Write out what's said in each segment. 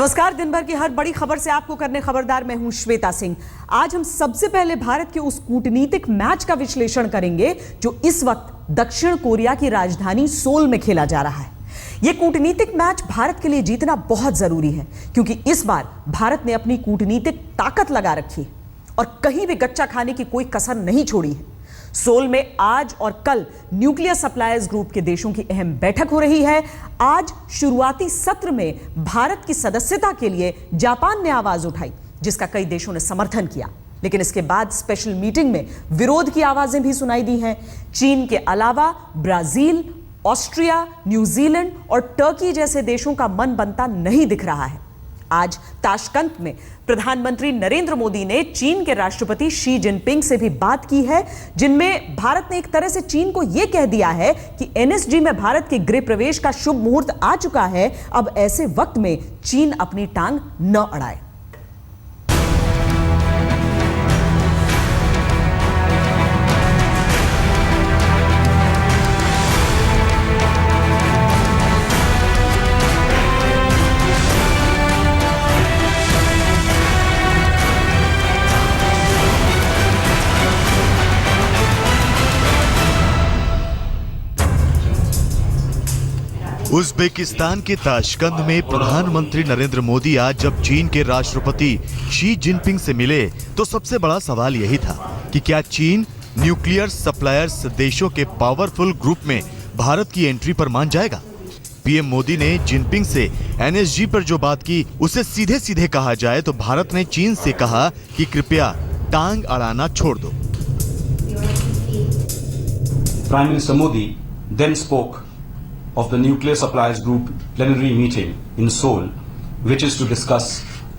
नमस्कार। दिन भर की हर बड़ी खबर से आपको करने खबरदार, मैं हूं श्वेता सिंह। आज हम सबसे पहले भारत के उस कूटनीतिक मैच का विश्लेषण करेंगे जो इस वक्त दक्षिण कोरिया की राजधानी सोल में खेला जा रहा है। यह कूटनीतिक मैच भारत के लिए जीतना बहुत जरूरी है क्योंकि इस बार भारत ने अपनी कूटनीतिक ताकत लगा रखी है और कहीं भी गच्चा खाने की कोई कसर नहीं छोड़ी है। सोल में आज और कल न्यूक्लियर सप्लायर्स ग्रुप के देशों की अहम बैठक हो रही है। आज शुरुआती सत्र में भारत की सदस्यता के लिए जापान ने आवाज उठाई जिसका कई देशों ने समर्थन किया, लेकिन इसके बाद स्पेशल मीटिंग में विरोध की आवाजें भी सुनाई दी हैं। चीन के अलावा ब्राजील, ऑस्ट्रिया, न्यूजीलैंड और टर्की जैसे देशों का मन बनता नहीं दिख रहा है। आज ताशकंद में प्रधानमंत्री नरेंद्र मोदी ने चीन के राष्ट्रपति शी जिनपिंग से भी बात की है, जिनमें भारत ने एक तरह से चीन को यह कह दिया है कि एनएसजी में भारत के गृह प्रवेश का शुभ मुहूर्त आ चुका है। अब ऐसे वक्त में चीन अपनी टांग न अड़ाए। उज़्बेकिस्तान के ताशकंद में प्रधानमंत्री नरेंद्र मोदी आज जब चीन के राष्ट्रपति शी जिनपिंग से मिले तो सबसे बड़ा सवाल यही था कि क्या चीन न्यूक्लियर सप्लायर्स देशों के पावरफुल ग्रुप में भारत की एंट्री पर मान जाएगा। पीएम मोदी ने जिनपिंग से एनएसजी पर जो बात की उसे सीधे सीधे कहा जाए तो भारत ने चीन से कहा कि कृपया टांग अड़ाना छोड़ दो। Prime minister Modi then spoke of the Nuclear Suppliers Group plenary meeting in Seoul, which is to discuss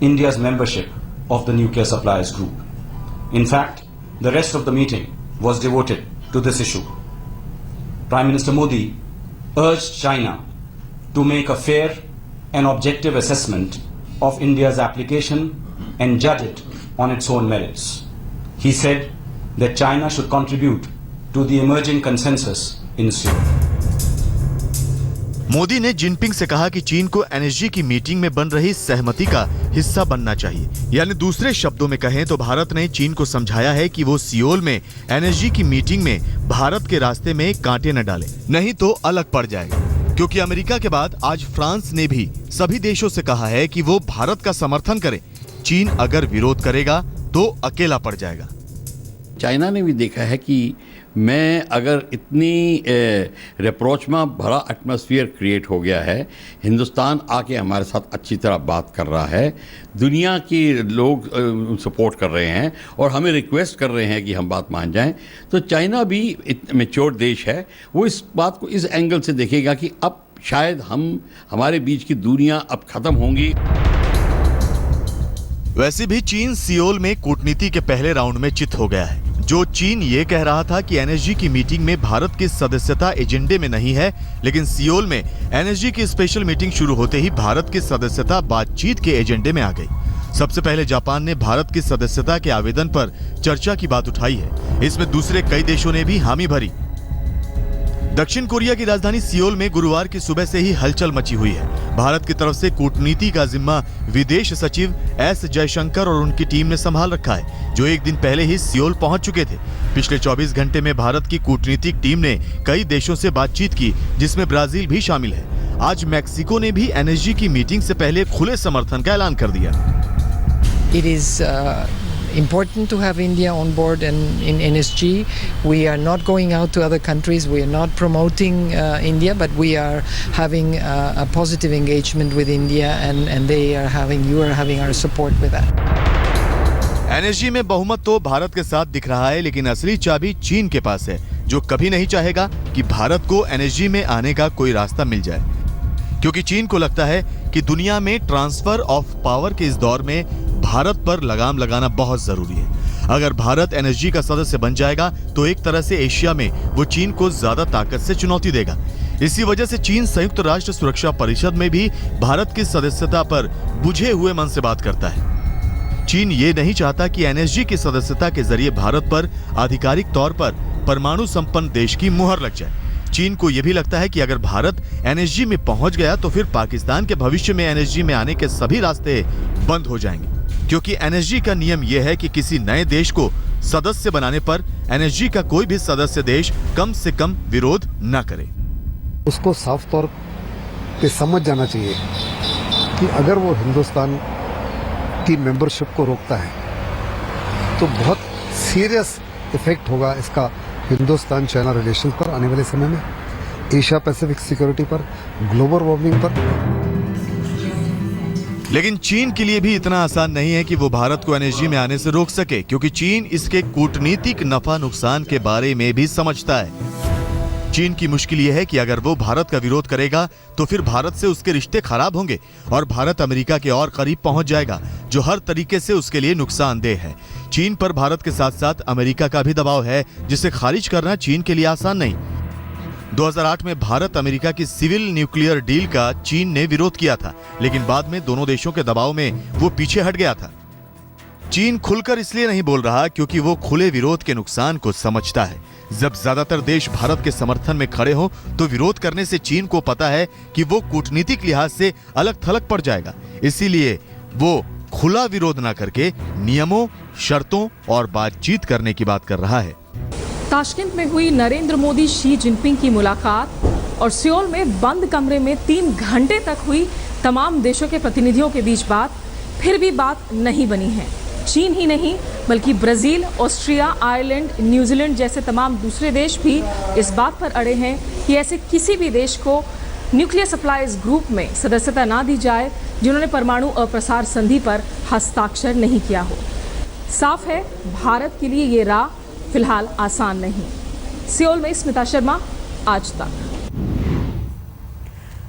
India's membership of the Nuclear Suppliers Group. In fact, the rest of the meeting was devoted to this issue. Prime Minister Modi urged China to make a fair and objective assessment of India's application and judge it on its own merits. He said that China should contribute to the emerging consensus in Seoul. Modi ने Jinping से कहा कि चीन को NSG की meeting में बन रही सहमति का हिस्सा बनना चाहिए। यानी दूसरे शब्दों में कहें तो भारत ने चीन को समझाया है कि वो सियोल में एनएसजी की मीटिंग में भारत के रास्ते में कांटे न डाले, नहीं तो अलग पड़ जाएगा। क्योंकि अमेरिका के बाद आज फ्रांस ने भी सभी देशों से कहा है कि वो भारत का समर्थन करे। चीन अगर विरोध करेगा तो अकेला पड़ जाएगा। चाइना ने भी देखा है कि मैं अगर इतनी रिप्रोच में भरा एटमॉस्फेयर क्रिएट हो गया है, हिंदुस्तान आके हमारे साथ अच्छी तरह बात कर रहा है, दुनिया के लोग सपोर्ट कर रहे हैं और हमें रिक्वेस्ट कर रहे हैं कि हम बात मान जाएं, तो चाइना भी मैच्योर देश है, वो इस बात को इस एंगल से देखेगा कि अब शायद हमारे बीच की दूरियां अब खत्म होंगी। वैसे भी चीन सियोल में कूटनीति के पहले राउंड में चित हो गया है। जो चीन ये कह रहा था कि एनएसजी की मीटिंग में भारत की सदस्यता एजेंडे में नहीं है, लेकिन सियोल में एनएसजी की स्पेशल मीटिंग शुरू होते ही भारत की सदस्यता बातचीत के एजेंडे में आ गई। सबसे पहले जापान ने भारत की सदस्यता के आवेदन पर चर्चा की बात उठाई है। इसमें दूसरे कई देशों ने भी हामी भरी। दक्षिण कोरिया की राजधानी सियोल में गुरुवार की सुबह से ही हलचल मची हुई है। भारत की तरफ से कूटनीति का जिम्मा विदेश सचिव एस जयशंकर और उनकी टीम ने संभाल रखा है, जो एक दिन पहले ही सियोल पहुंच चुके थे। पिछले 24 घंटे में भारत की कूटनीतिक टीम ने कई देशों से बातचीत की, जिसमें ब्राजील भी शामिल है। आज मैक्सिको ने भी एनएसजी की मीटिंग से पहले खुले समर्थन का ऐलान कर दिया। It is important to have India on board and in NSG. We are not going out to other countries. We are not promoting India, but we are having a positive engagement with India, and you are having our support with that. NSG में बहुमत तो भारत के साथ दिख रहा है, लेकिन असली चाबी चीन के पास है, जो कभी नहीं चाहेगा कि भारत को एनएसजी में आने का कोई रास्ता मिल जाए। क्योंकि चीन को लगता है कि दुनिया में ट्रांसफर ऑफ पावर के इस दौर में भारत पर लगाम लगाना बहुत जरूरी है। अगर भारत एनएसजी का सदस्य बन जाएगा तो एक तरह से एशिया में वो चीन को ज्यादा ताकत से चुनौती देगा। इसी वजह से चीन संयुक्त राष्ट्र सुरक्षा परिषद में भी भारत की सदस्यता पर बुझे हुए मन से बात करता है। चीन ये नहीं चाहता कि एनएसजी की सदस्यता के जरिए भारत पर आधिकारिक तौर पर परमाणु संपन्न देश की मुहर लग जाए। चीन को यह भी लगता है कि अगर भारत एनएसजी में पहुंच गया तो फिर पाकिस्तान के भविष्य में एनएसजी में आने के सभी रास्ते बंद हो जाएंगे, क्योंकि एनएसजी का नियम यह है कि किसी नए देश को सदस्य बनाने पर एनएसजी का कोई भी सदस्य देश कम से कम विरोध न करे। उसको साफ तौर पे समझ जाना चाहिए कि अगर वो हिंदुस्तान की मेंबरशिप को रोकता है तो बहुत सीरियस इफेक्ट होगा इसका हिंदुस्तान चाइना रिलेशन पर आने वाले समय में, एशिया पैसिफिक सिक्योरिटी पर, ग्लोबल वार्मिंग पर। लेकिन चीन के लिए भी इतना आसान नहीं है कि वो भारत को एनएसजी में आने से रोक सके, क्योंकि चीन इसके कूटनीतिक नफा नुकसान के बारे में भी समझता है। चीन की मुश्किल यह है कि अगर वो भारत का विरोध करेगा तो फिर भारत से उसके रिश्ते खराब होंगे और भारत अमेरिका के और करीब पहुंच जाएगा, जो हर तरीके से उसके लिए नुकसानदेह है। चीन पर भारत के साथ साथ अमेरिका का भी दबाव है, जिसे खारिज करना चीन के लिए आसान नहीं। 2008 में भारत अमेरिका की सिविल न्यूक्लियर डील का चीन ने विरोध किया था, लेकिन बाद में दोनों देशों के दबाव में वो पीछे हट गया था। चीन खुलकर इसलिए नहीं बोल रहा क्योंकि वो खुले विरोध के नुकसान को समझता है। जब ज्यादातर देश भारत के समर्थन में खड़े हो तो विरोध करने से चीन को पता है कि वो कूटनीतिक लिहाज से अलग थलग पड़ जाएगा, इसीलिए वो खुला विरोध न करके नियमों, शर्तों और बातचीत करने की बात कर रहा है। ताशकंद में हुई नरेंद्र मोदी शी जिनपिंग की मुलाकात और सियोल में बंद कमरे में 3 घंटे तक हुई तमाम देशों के प्रतिनिधियों के बीच बात, फिर भी बात नहीं बनी है। चीन ही नहीं बल्कि ब्राजील, ऑस्ट्रिया, आयरलैंड, न्यूजीलैंड जैसे तमाम दूसरे देश भी इस बात पर अड़े हैं कि ऐसे किसी भी देश को न्यूक्लियर सप्लाईज ग्रुप में सदस्यता ना दी जाए जिन्होंने परमाणु अप्रसार संधि पर हस्ताक्षर नहीं किया हो। साफ है, भारत के लिए ये राह फिलहाल आसान नहीं। सियोल में स्मिता शर्मा, आज तक।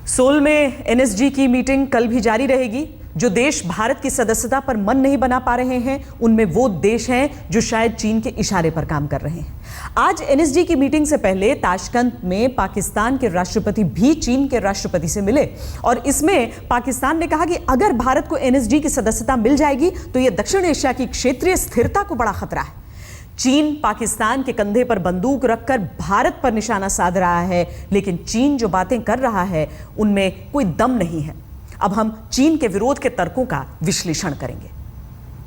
सोल में एनएसजी की मीटिंग कल भी जारी रहेगी। जो देश भारत की सदस्यता पर मन नहीं बना पा रहे हैं उनमें वो देश हैं जो शायद चीन के इशारे पर काम कर रहे हैं। आज एनएसजी की मीटिंग से पहले ताशकंद में पाकिस्तान के राष्ट्रपति भी चीन के राष्ट्रपति से मिले और इसमें पाकिस्तान ने कहा कि अगर भारत को एनएसजी की सदस्यता मिल जाएगी तो यह दक्षिण एशिया की क्षेत्रीय स्थिरता को बड़ा खतरा है। चीन पाकिस्तान के कंधे पर बंदूक रखकर भारत पर निशाना साध रहा है, लेकिन चीन जो बातें कर रहा है उनमें कोई दम नहीं है। अब हम चीन के विरोध के तर्कों का विश्लेषण करेंगे।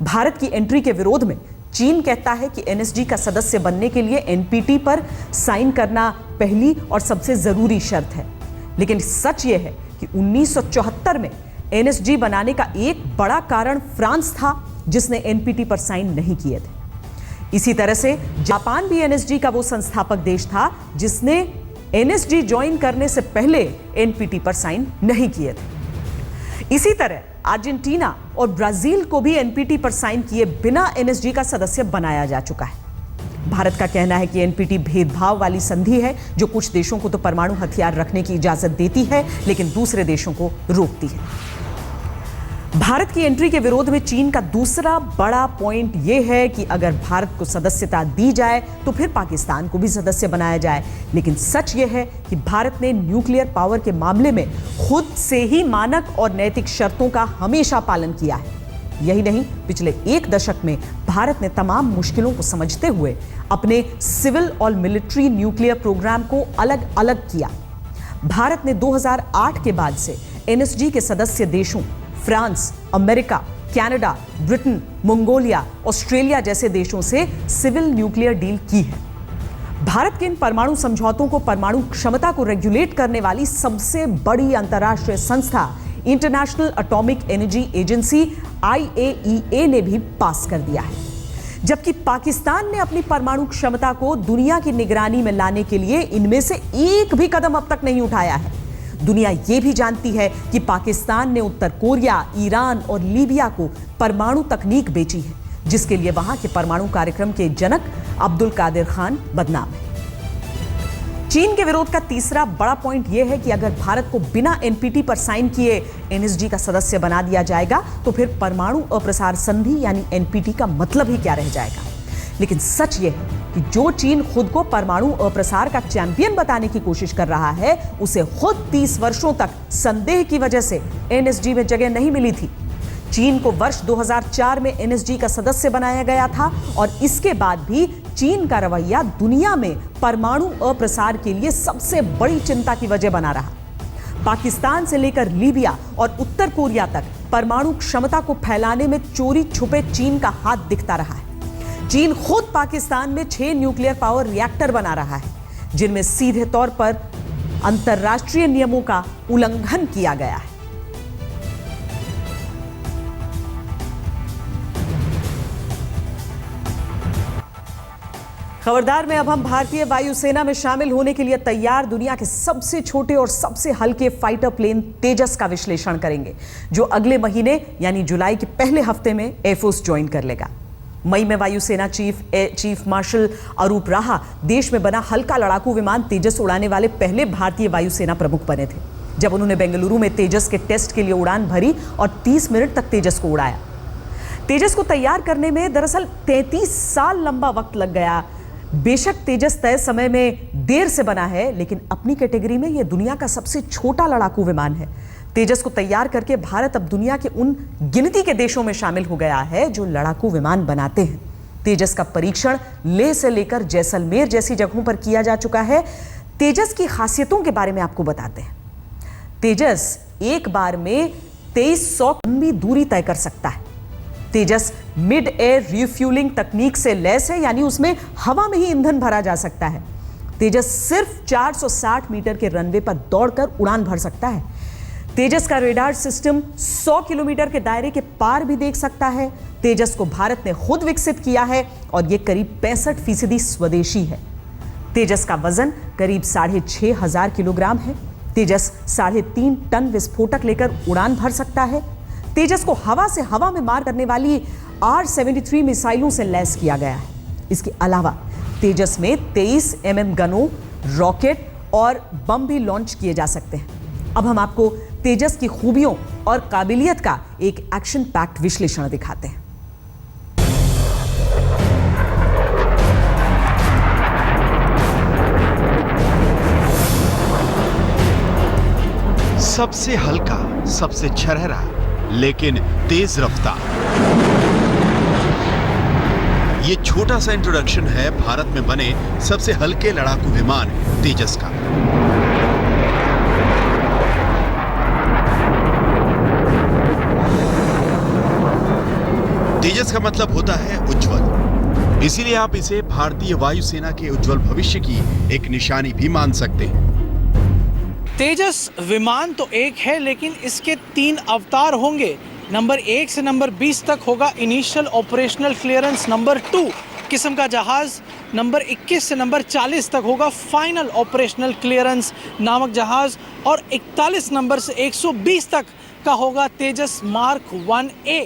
भारत की एंट्री के विरोध में चीन कहता है कि एनएसजी का सदस्य बनने के लिए एनपीटी पर साइन करना पहली और सबसे जरूरी शर्त है। लेकिन सच यह है कि 1974 में एनएसजी बनाने का एक बड़ा कारण फ्रांस था, जिसने एनपीटी पर साइन नहीं किए थे। इसी तरह से जापान भी एनएसजी का वो संस्थापक देश था जिसने एनएसजी ज्वाइन करने से पहले एनपीटी पर साइन नहीं किए थे। इसी तरह अर्जेंटीना और ब्राजील को भी एनपीटी पर साइन किए बिना एनएसजी का सदस्य बनाया जा चुका है। भारत का कहना है कि एनपीटी भेदभाव वाली संधि है जो कुछ देशों को तो परमाणु हथियार रखने की इजाजत देती है लेकिन दूसरे देशों को रोकती है। भारत की एंट्री के विरोध में चीन का दूसरा बड़ा पॉइंट यह है कि अगर भारत को सदस्यता दी जाए तो फिर पाकिस्तान को भी सदस्य बनाया जाए। लेकिन सच यह है कि भारत ने न्यूक्लियर पावर के मामले में खुद से ही मानक और नैतिक शर्तों का हमेशा पालन किया है। यही नहीं, पिछले 1 दशक में भारत ने तमाम मुश्किलों को समझते हुए अपने सिविल और मिलिट्री न्यूक्लियर प्रोग्राम को अलग अलग किया। भारत ने 2008 के बाद से एनएसजी के सदस्य देशों France, America, Canada, Britain, Mongolia, Australia जैसे देशों से सिविल न्यूक्लियर डील की है। भारत के इन परमाणु समझौतों को परमाणु क्षमता को रेगुलेट करने वाली सबसे बड़ी अंतर्राष्ट्रीय संस्था international atomic energy agency IAEA ने भी पास कर दिया है। जबकि पाकिस्तान ने अपनी परमाणु क्षमता को दुनिया की निगरानी में लाने के लिए इनमें से एक भी कदम अब तक नहीं उठाया है। दुनिया यह भी जानती है कि पाकिस्तान ने उत्तर कोरिया, ईरान और लीबिया को परमाणु तकनीक बेची है, जिसके लिए वहां के परमाणु कार्यक्रम के जनक अब्दुल कादिर खान बदनाम है। चीन के विरोध का तीसरा बड़ा पॉइंट यह है कि अगर भारत को बिना एनपीटी पर साइन किए एनएसजी का सदस्य बना दिया जाएगा तो फिर परमाणु अप्रसार संधि यानी एनपीटी का मतलब ही क्या रह जाएगा। लेकिन सच यह है कि जो चीन खुद को परमाणु अप्रसार का चैंपियन बताने की कोशिश कर रहा है, उसे खुद 30 वर्षों तक संदेह की वजह से एनएसजी में जगह नहीं मिली थी। चीन को वर्ष 2004 में एनएसजी का सदस्य बनाया गया था और इसके बाद भी चीन का रवैया दुनिया में परमाणु अप्रसार के लिए सबसे बड़ी चिंता की वजह बना रहा। पाकिस्तान से लेकर लीबिया और उत्तर कोरिया तक परमाणु क्षमता को फैलाने में चोरी छुपे चीन का हाथ दिखता रहा है। चीन खुद पाकिस्तान में 6 न्यूक्लियर पावर रिएक्टर बना रहा है, जिनमें सीधे तौर पर अंतर्राष्ट्रीय नियमों का उल्लंघन किया गया है। खबरदार में अब हम भारतीय वायुसेना में शामिल होने के लिए तैयार दुनिया के सबसे छोटे और सबसे हल्के फाइटर प्लेन तेजस का विश्लेषण करेंगे, जो अगले महीने यानी जुलाई के पहले हफ्ते में एयरफोर्स ज्वाइन कर लेगा। मई में वायुसेना चीफ मार्शल अरूप राहा देश में बना हल्का लड़ाकू विमान तेजस उड़ाने वाले पहले भारतीय वायुसेना प्रमुख बने थे, जब उन्होंने बेंगलुरु में तेजस के टेस्ट के लिए उड़ान भरी और 30 मिनट तक तेजस को उड़ाया। तेजस को तैयार करने में दरअसल 33 साल लंबा वक्त लग गया। बेशक तेजस तय समय में देर से बना है, लेकिन अपनी कैटेगरी में यह दुनिया का सबसे छोटा लड़ाकू विमान है। तेजस को तैयार करके भारत अब दुनिया के उन गिनती के देशों में शामिल हो गया है जो लड़ाकू विमान बनाते हैं। तेजस का परीक्षण लेह से लेकर जैसलमेर जैसी जगहों पर किया जा चुका है। तेजस की खासियतों के बारे में आपको बताते हैं। तेजस एक बार में 2300 लंबी दूरी तय कर सकता है। तेजस मिड एयर रिफ्यूलिंग तकनीक से लैस है, यानी उसमें हवा में ही ईंधन भरा जा सकता है। तेजस सिर्फ 460 मीटर के रनवे पर दौड़कर उड़ान भर सकता है। तेजस का रेडार सिस्टम 100 किलोमीटर के दायरे के पार भी देख सकता है। तेजस को भारत ने खुद विकसित किया है और यह करीब 65% स्वदेशी है। तेजस का वजन करीब 6500 किलोग्राम है। तेजस 3.5 टन विस्फोटक लेकर उड़ान भर सकता है। तेजस को हवा से हवा में मार करने वाली R-73 मिसाइलों से लैस किया गया है। इसके अलावा तेजस में 23 mm गनों, रॉकेट और बम भी लॉन्च किए जा सकते हैं। अब हम आपको तेजस की खूबियों और काबिलियत का एक एक्शन पैक्ड विश्लेषण दिखाते हैं। सबसे हल्का, सबसे छरहरा, लेकिन तेज रफ्तार। ये छोटा सा इंट्रोडक्शन है भारत में बने सबसे हल्के लड़ाकू विमान तेजस का। तेजस का मतलब होता है उज्जवल, इसीलिए आप इसे भारतीय वायुसेना के उज्जवल भविष्य की एक निशानी भी मान सकते हैं। तेजस विमान तो एक है, लेकिन इसके 3 अवतार होंगे। नंबर 1 से नंबर 20 तक होगा इनिशियल ऑपरेशनल क्लियरेंस नंबर 2 किस्म का जहाज। नंबर 21 से नंबर 40 तक होगा फाइनल ऑपरेशनल क्लियरेंस नामक जहाज। और 41 नंबर से 120 तक का होगा तेजस मार्क 1A।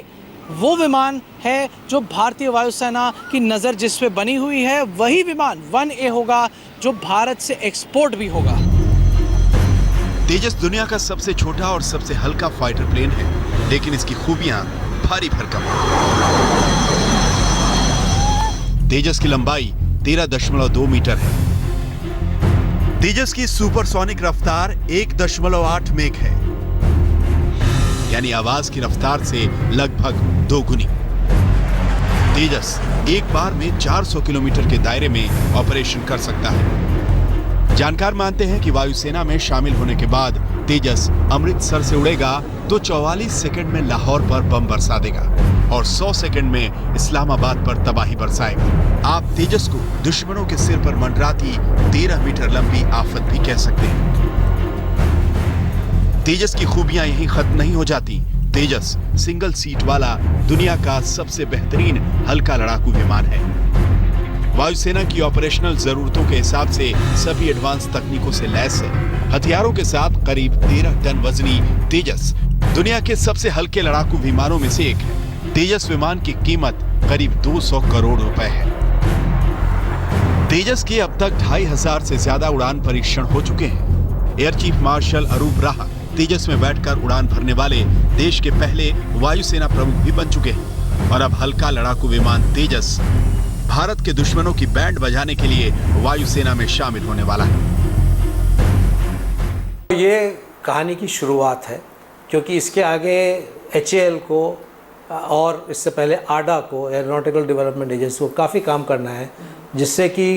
वो विमान है जो भारतीय वायुसेना की नज़र जिस पे बनी हुई है, वही विमान 1A होगा जो भारत से एक्सपोर्ट भी होगा। तेजस दुनिया का सबसे छोटा और सबसे हल्का फाइटर प्लेन है, लेकिन इसकी खूबियां भारी भरकम हैं। तेजस की लंबाई 13.2 मीटर है। तेजस की सुपरसोनिक रफ्तार 1.8 मेक है, यानी आवाज की रफ्तार से लगभग 2 गुनी। तेजस एक बार में 400 किलोमीटर के दायरे में ऑपरेशन कर सकता है। जानकार मानते हैं कि वायुसेना में शामिल होने के बाद तेजस अमृतसर से उड़ेगा तो 44 सेकंड में लाहौर पर बम बरसा देगा और 100 सेकंड में इस्लामाबाद पर तबाही बरसाएगा। आप तेजस को दुश्मनों के सिर पर मंडराती 13 मीटर लंबी आफत भी कह सकते हैं। तेजस की खूबियां यहीं खत्म नहीं हो जाती। तेजस सिंगल सीट वाला दुनिया का सबसे बेहतरीन हल्का लड़ाकू विमान है। वायुसेना की ऑपरेशनल जरूरतों के हिसाब से सभी एडवांस तकनीकों से लैस है। हथियारों के साथ करीब 13 टन वजनी तेजस दुनिया के सबसे हल्के लड़ाकू विमानों में से एक है। तेजस विमान की कीमत करीब 200 करोड़ रुपए है। तेजस के अब तक 2500 से ज्यादा उड़ान परीक्षण हो चुके हैं। एयर चीफ मार्शल अरूप राहा तेजस में बैठकर उड़ान भरने वाले देश के पहले वायुसेना प्रमुख भी बन चुके हैं और अब हल्का लड़ाकू विमान तेजस भारत के दुश्मनों की बैंड बजाने के लिए वायुसेना में शामिल होने वाला है। ये कहानी की शुरुआत है, क्योंकि इसके आगे HAL को और इससे पहले आडा को, एरोनॉटिकल डेवलपमेंट एजेंसी को काफ़ी काम करना है, जिससे कि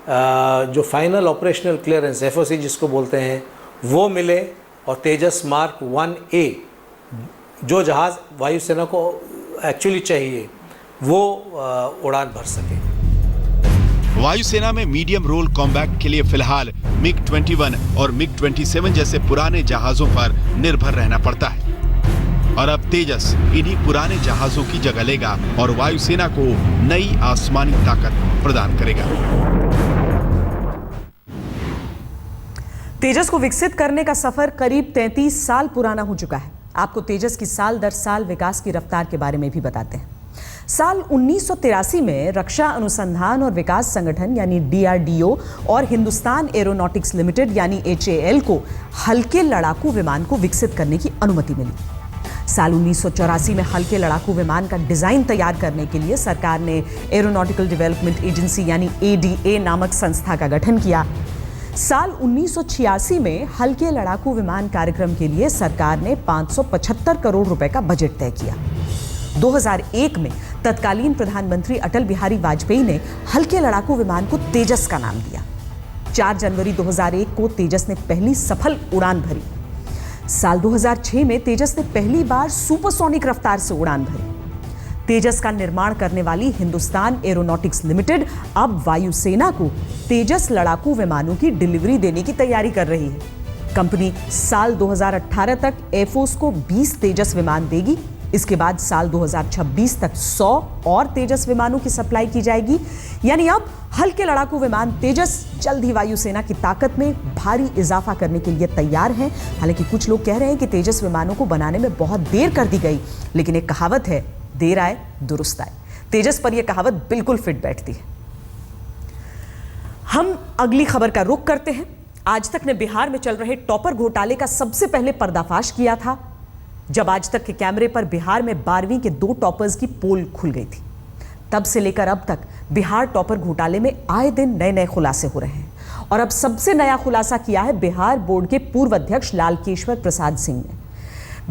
जो फाइनल ऑपरेशनल क्लियरेंस FOC जिसको बोलते हैं वो मिले और तेजस मार्क 1A जो जहाज़ वायुसेना को एक्चुअली चाहिए वो उड़ान भर सके। वायुसेना में मीडियम रोल कॉम्बैट के लिए फिलहाल MiG-21 और MiG-27 जैसे पुराने जहाजों पर निर्भर रहना पड़ता है और अब तेजस इन्हीं पुराने जहाजों की जगह लेगा और वायुसेना को नई आसमानी ताकत प्रदान करेगा। तेजस को विकसित करने का सफर करीब 33 साल पुराना हो चुका है। आपको तेजस की साल दर साल विकास की रफ्तार के बारे में भी बताते हैं। साल 1983 में रक्षा अनुसंधान और विकास संगठन यानी DRDO और हिंदुस्तान एरोनॉटिक्स लिमिटेड यानी HAL को हल्के लड़ाकू विमान को विकसित करने की अनुमति मिली। साल 1984 में हल्के लड़ाकू विमान का डिजाइन तैयार करने के लिए सरकार ने एरोनॉटिकल डेवलपमेंट एजेंसी यानी ADA नामक संस्था का गठन किया। साल 1986 में हल्के लड़ाकू विमान कार्यक्रम के लिए सरकार ने 575 करोड़ रुपए का बजट तय किया। 2001 में तत्कालीन प्रधानमंत्री अटल बिहारी वाजपेयी ने हल्के लड़ाकू विमान को तेजस का नाम दिया। 4 जनवरी 2001 को तेजस ने पहली सफल उड़ान भरी। साल 2006 में तेजस ने पहली बार सुपरसोनिक रफ्तार से उड़ान भरी। तेजस का निर्माण करने वाली हिंदुस्तान एरोनॉटिक्स लिमिटेड अब वायुसेना को तेजस लड़ाकू विमानों की डिलीवरी देने की तैयारी कर रही है। कंपनी साल 2018 तक एयरफोर्स को 20 तेजस विमान देगी। इसके बाद साल 2026 तक 100 और तेजस विमानों की सप्लाई की जाएगी। यानी अब हल्के लड़ाकू विमान तेजस जल्द ही वायुसेना की ताकत में भारी इजाफा करने के लिए तैयार हैं। हालांकि कुछ लोग कह रहे हैं कि तेजस विमानों को बनाने में बहुत देर कर दी गई, लेकिन एक कहावत है, देर आए दुरुस्त आए। तेजस पर यह कहावत बिल्कुल फिट बैठती है। हम अगली खबर का रुख करते हैं। आज तक ने बिहार में चल रहे टॉपर घोटाले का सबसे पहले पर्दाफाश किया था, जब आज तक के कैमरे पर बिहार में 12वीं के 2 टॉपर्स की पोल खुल गई थी। तब से लेकर अब तक बिहार टॉपर घोटाले में आए दिन नए नए खुलासे हो रहे हैं और अब सबसे नया खुलासा किया है बिहार बोर्ड के पूर्व अध्यक्ष लालकेश्वर प्रसाद सिंह ने।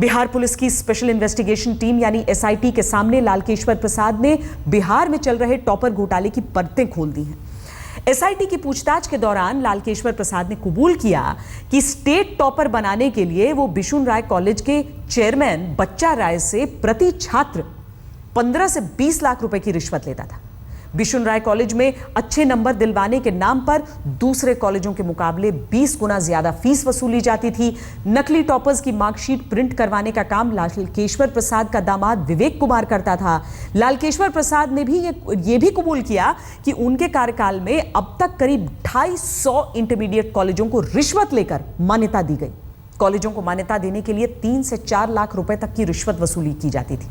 बिहार पुलिस की स्पेशल इन्वेस्टिगेशन टीम यानी SIT के सामने लालकेश्वर प्रसाद ने बिहार में चल रहे टॉपर घोटाले की परतें खोल दी हैं। SIT की पूछताछ के दौरान लालकेश्वर प्रसाद ने कबूल किया कि स्टेट टॉपर बनाने के लिए वो बिशुन राय कॉलेज के चेयरमैन बच्चा राय से प्रति छात्र 15 से 20 लाख रुपए की रिश्वत लेता था। बिशुन राय कॉलेज में अच्छे नंबर दिलवाने के नाम पर दूसरे कॉलेजों के मुकाबले 20 गुना ज्यादा फीस वसूली जाती थी। नकली टॉपर्स की मार्कशीट प्रिंट करवाने का काम लालकेश्वर प्रसाद का दामाद विवेक कुमार करता था। लालकेश्वर प्रसाद ने भी ये भी कबूल किया कि उनके कार्यकाल में अब तक करीब 250 इंटरमीडिएट कॉलेजों को रिश्वत लेकर मान्यता दी गई। कॉलेजों को मान्यता देने के लिए 3 से 4 लाख रुपए तक की रिश्वत वसूली की जाती थी।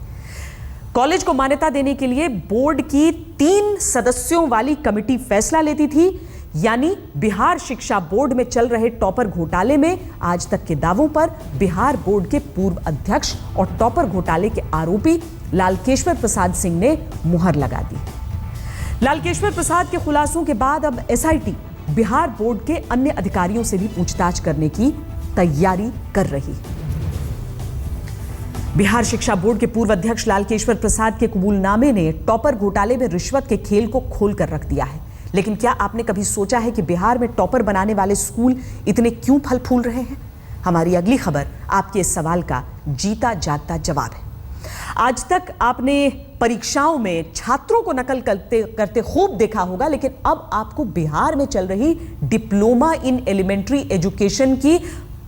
कॉलेज को मान्यता देने के लिए बोर्ड की 3 सदस्यों वाली कमेटी फैसला लेती थी। यानी बिहार शिक्षा बोर्ड में चल रहे टॉपर घोटाले में आज तक के दावों पर बिहार बोर्ड के पूर्व अध्यक्ष और टॉपर घोटाले के आरोपी लालकेश्वर प्रसाद सिंह ने मुहर लगा दी। लालकेश्वर प्रसाद के खुलासों के बाद अब SIT बिहार बोर्ड के अन्य अधिकारियों से भी पूछताछ करने की तैयारी कर रही है। बिहार शिक्षा बोर्ड के पूर्व अध्यक्ष लालकेश्वर प्रसाद के कबूलनामे ने टॉपर घोटाले में रिश्वत के खेल को खोल कर रख दिया है। लेकिन क्या आपने कभी सोचा है कि बिहार में टॉपर बनाने वाले स्कूल इतने क्यों फल फूल रहे हैं? हमारी अगली खबर आपके इस सवाल का जीता जागता जवाब है। आज तक आपने परीक्षाओं में छात्रों को नकल करते खूब देखा होगा, लेकिन अब आपको बिहार में चल रही डिप्लोमा इन एलिमेंट्री एजुकेशन की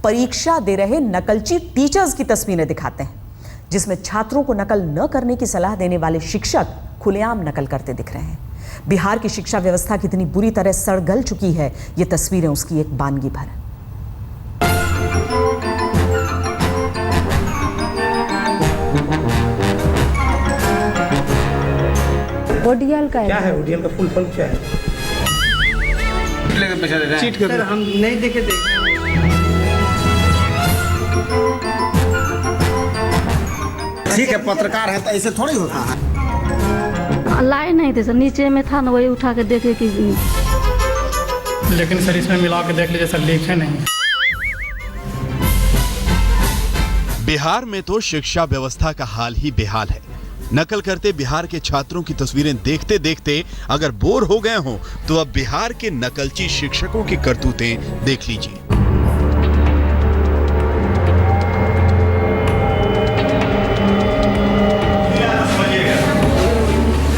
परीक्षा दे रहे नकलची टीचर्स की तस्वीरें दिखाते हैं, जिसमें छात्रों को नकल न करने की सलाह देने वाले शिक्षक खुलेआम नकल करते दिख रहे हैं। बिहार की शिक्षा व्यवस्था कितनी बुरी तरह सड़ गल चुकी है, ये तस्वीरें उसकी एक बानगी भर है। ओडीएल का क्या है? ODL का फुल फॉर्म क्या है? चीट कर हम नहीं देखे थे। ठीक है, पत्रकार है तो ऐसे थोड़ी होता है। लाए नहीं थे सर, नीचे में था ना, वही उठा के देखे कि लेकिन सर इसमें मिला के देख लीजिए सर, लिखे नहीं। बिहार में तो शिक्षा व्यवस्था का हाल ही बेहाल है। नकल करते बिहार के छात्रों की तस्वीरें देखते देखते अगर बोर हो गए हों तो अब बिहार के नकलची शिक्षकों की करतूतें देख लीजिए।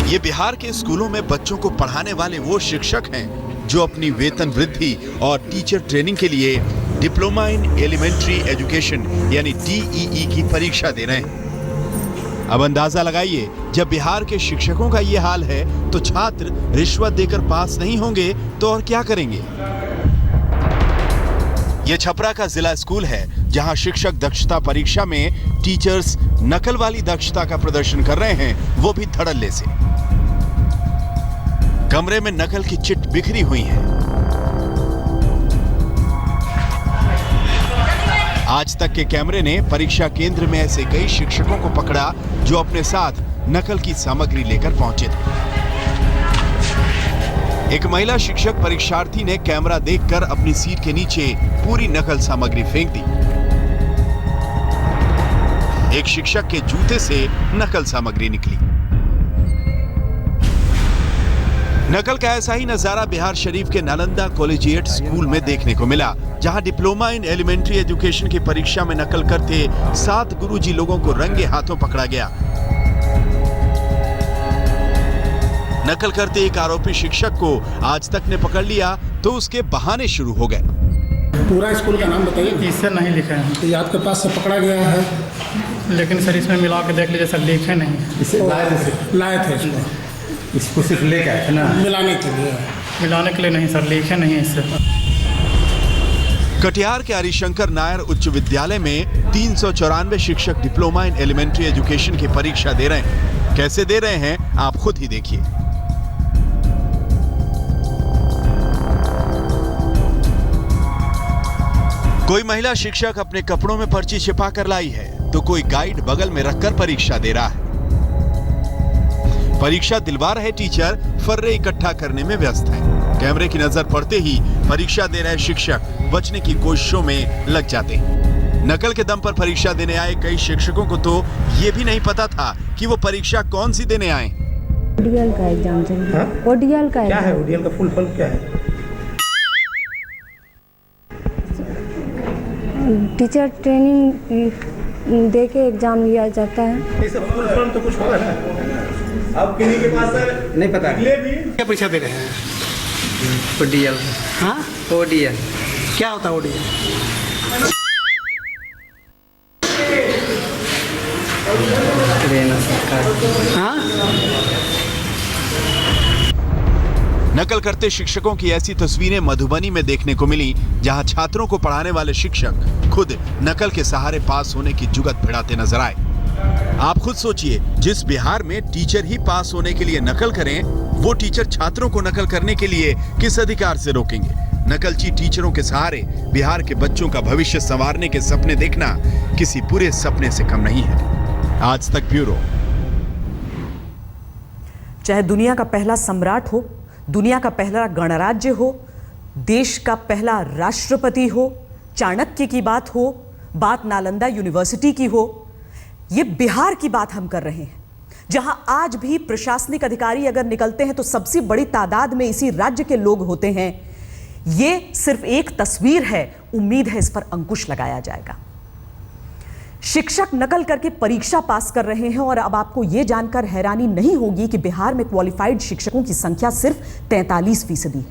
ये बिहार के स्कूलों में बच्चों को पढ़ाने वाले वो शिक्षक हैं जो अपनी वेतन वृद्धि और टीचर ट्रेनिंग के लिए डिप्लोमा इन एलिमेंट्री एजुकेशन यानी DEE की परीक्षा दे रहे हैं। अब अंदाजा लगाइए, जब बिहार के शिक्षकों का ये हाल है तो छात्र रिश्वत देकर पास नहीं होंगे तो और क्या करेंगे। यह छपरा का जिला स्कूल है जहां शिक्षक दक्षता परीक्षा में टीचर्स नकल वाली दक्षता का प्रदर्शन कर रहे हैं, वो भी धड़ल्ले से। कमरे में नकल की चिट बिखरी हुई है। आज तक के कैमरे ने परीक्षा केंद्र में ऐसे कई शिक्षकों को पकड़ा जो अपने साथ नकल की सामग्री लेकर पहुंचे थे। एक महिला शिक्षक परीक्षार्थी ने कैमरा देखकर अपनी सीट के नीचे पूरी नकल सामग्री फेंक दी। एक शिक्षक के जूते से नकल सामग्री निकली। नकल का ऐसा ही नजारा बिहार शरीफ के नालंदा कॉलेजिएट स्कूल में देखने को मिला, जहां डिप्लोमा इन एलिमेंट्री एजुकेशन की परीक्षा में नकल करते 7 गुरुजी लोगों को रंगे हाथों पकड़ा गया। नकल करते एक आरोपी शिक्षक को आज तक ने पकड़ लिया तो उसके बहाने शुरू हो गए। पूरा स्कूल का नाम बताइए। इससे नहीं लिखा है, तो आपके पास से पकड़ा गया है, लेकिन सर इसमें मिला के देख लीजिए सर, लिखे नहीं। इसे लाए थे इसको सिर्फ लेके आए थे ना, मिलाने के लिए नहीं सर, लिखे नहीं इससे। कटिहार के हरिशंकर नायर उच्च विद्यालय में 394 शिक्षक डिप्लोमा इन एलिमेंट्री एजुकेशन की परीक्षा दे रहे हैं। कैसे दे रहे हैं आप खुद ही देखिए। कोई महिला शिक्षक अपने कपड़ों में पर्ची छिपा कर लाई है तो कोई गाइड बगल में रखकर परीक्षा दे रहा है। परीक्षा दिलवा रहे टीचर फर्रे इकट्ठा करने में व्यस्त हैं। कैमरे की नजर पड़ते ही परीक्षा दे रहे शिक्षक बचने की कोशिशों में लग जाते हैं। नकल के दम पर परीक्षा देने आए कई शिक्षकों को तो ये भी नहीं पता था कि वो परीक्षा कौन सी देने आए। ओडीएल का एग्जाम चाहिए। ओडीएल का क्या है? ओडीएल का फुल फॉर्म क्या है? टीचर ट्रेनिंग दे के एग्जाम लिया जाता है। इसका फुल फॉर्म तो कुछ होगा ना? अब किन्हीं के पास नहीं पता क्या परीक्षा दे रहे हैं? ओडीएल। हाँ, ओडीएल क्या होता है ओडीएल? हाँ, नकल करते शिक्षकों की ऐसी तस्वीरें मधुबनी में देखने को मिली, जहां छात्रों को पढ़ाने वाले शिक्षक खुद नकल के सहारे पास होने की जुगत भिड़ाते नजर आए। आप खुद सोचिए, जिस बिहार में टीचर ही पास होने के लिए नकल करें, वो टीचर छात्रों को नकल करने के लिए किस अधिकार से रोकेंगे? नकलची टीचरों के सहारे बिहार के बच्चों का भविष्य संवारने के सपने देखना किसी पूरे सपने से कम नहीं है। आज तक ब्यूरो। चाहे दुनिया का पहला सम्राट हो, दुनिया का पहला गणराज्य हो, देश का पहला राष्ट्रपति हो, चाणक्य की बात हो, बात नालंदा यूनिवर्सिटी की हो, ये बिहार की बात हम कर रहे हैं, जहां आज भी प्रशासनिक अधिकारी अगर निकलते हैं तो सबसे बड़ी तादाद में इसी राज्य के लोग होते हैं। ये सिर्फ एक तस्वीर है, उम्मीद है इस पर अंकुश लगाया जाएगा। शिक्षक नकल करके परीक्षा पास कर रहे हैं और अब आपको यह जानकर हैरानी नहीं होगी कि बिहार में क्वालिफाइड शिक्षकों की संख्या सिर्फ 43% है।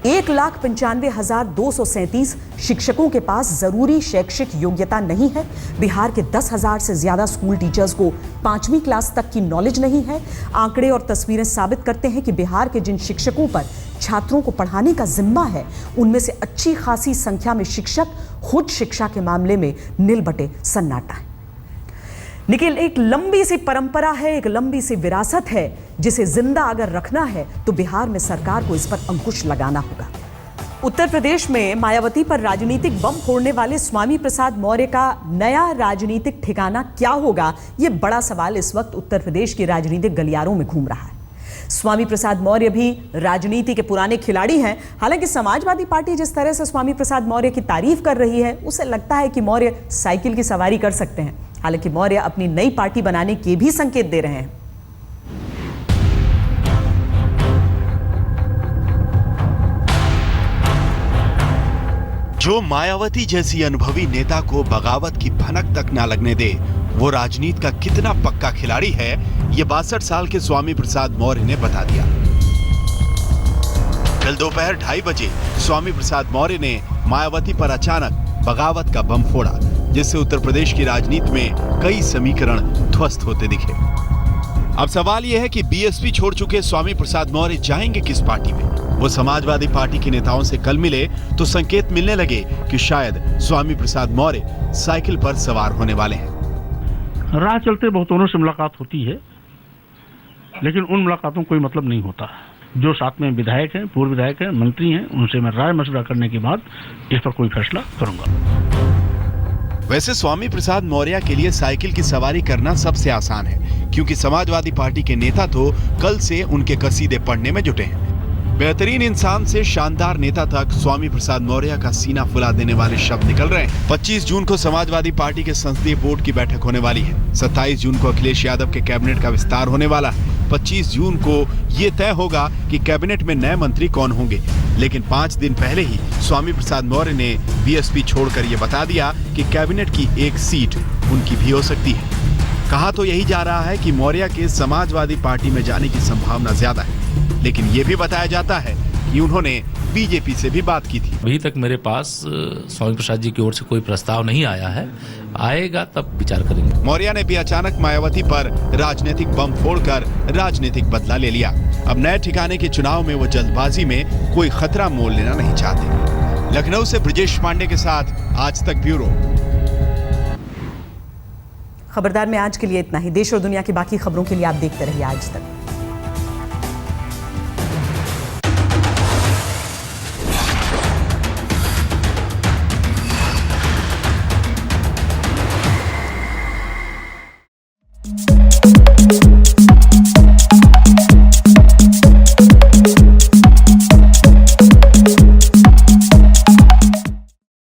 1,95,237 शिक्षकों के पास जरूरी शैक्षिक योग्यता नहीं है। बिहार के 10,000 से ज्यादा स्कूल टीचर्स को 5वीं क्लास तक की नॉलेज नहीं है। आंकड़े और तस्वीरें साबित करते हैं कि बिहार के जिन शिक्षकों पर छात्रों को पढ़ाने का जिम्मा है, उनमें से अच्छी खासी संख्या में शिक्षक खुद शिक्षा के मामले में निलबटे सन्नाटा है। निखिल, एक लंबी सी परंपरा है, एक लंबी सी विरासत है, जिसे जिंदा अगर रखना है तो बिहार में सरकार को इस पर अंकुश लगाना होगा। उत्तर प्रदेश में मायावती पर राजनीतिक बम फोड़ने वाले स्वामी प्रसाद मौर्य का नया राजनीतिक ठिकाना क्या होगा, यह बड़ा सवाल इस वक्त उत्तर प्रदेश की राजनीतिक गलियारों में घूम रहा है। स्वामी प्रसाद मौर्य भी राजनीति के पुराने खिलाड़ी हैं। हालांकि समाजवादी पार्टी जिस तरह से स्वामी प्रसाद मौर्य की तारीफ कर रही है, उसे लगता है कि मौर्य साइकिल की सवारी कर सकते हैं। हालांकि मौर्य अपनी नई पार्टी बनाने के भी संकेत दे रहे हैं। जो मायावती जैसी अनुभवी नेता को बगावत की भनक तक ना लगने दे, वो राजनीति का कितना पक्का खिलाड़ी है, ये 62 साल के स्वामी प्रसाद मौर्य ने बता दिया। कल दोपहर 2:30 बजे स्वामी प्रसाद मौर्य ने मायावती पर अचानक बगावत का बम फोड़ा, जिससे उत्तर प्रदेश की राजनीति में कई समीकरण ध्वस्त होते दिखे। अब सवाल यह है कि बीएसपी छोड़ चुके स्वामी प्रसाद मौर्य जाएंगे किस पार्टी में? वो समाजवादी पार्टी के नेताओं से कल मिले तो संकेत मिलने लगे कि शायद स्वामी प्रसाद मौर्य साइकिल पर सवार होने वाले हैं। राह चलते बहुतों से मुलाकात होती है, लेकिन उन मुलाकातों कोई मतलब नहीं होता। जो साथ में विधायक हैं, पूर्व विधायक हैं, मंत्री हैं, उनसे मैं राय मशवरा करने के बाद इस पर कोई फैसला करूंगा। वैसे स्वामी प्रसाद मौर्य के लिए साइकिल की सवारी करना सबसे आसान है, क्योंकि समाजवादी पार्टी के नेता तो कल से उनके कसीदे पढ़ने में जुटे हैं। बेहतरीन इंसान से शानदार नेता तक स्वामी प्रसाद मौर्य का सीना फुला देने वाले शब्द निकल रहे हैं। 25 जून को समाजवादी पार्टी के संसदीय बोर्ड की बैठक होने वाली है। 27 जून को अखिलेश यादव के कैबिनेट का विस्तार होने वाला है। 25 जून को ये तय होगा कि कैबिनेट में नए मंत्री कौन होंगे। लेकिन 5 दिन पहले ही स्वामी प्रसाद मौर्य ने बीएसपी छोड़कर ये बता दिया कि कैबिनेट की एक सीट उनकी भी हो सकती है। कहा तो यही जा रहा है कि मौर्य के समाजवादी पार्टी में जाने की संभावना ज्यादा है, लेकिन ये भी बताया जाता है कि उन्होंने बीजेपी से भी बात की थी। अभी तक मेरे पास स्वामी प्रसाद जी की ओर से कोई प्रस्ताव नहीं आया है, आएगा तब विचार करेंगे। मौर्य ने भी अचानक मायावती पर राजनीतिक बम फोड़कर राजनीतिक बदला ले लिया। अब नए ठिकाने के चुनाव में वो जल्दबाजी में कोई खतरा मोल लेना नहीं चाहते। लखनऊ से ब्रजेश पांडे के साथ आज तक ब्यूरो। खबरदार में आज के लिए इतना ही। देश और दुनिया की बाकी खबरों के लिए आप देखते रहिए आज तक।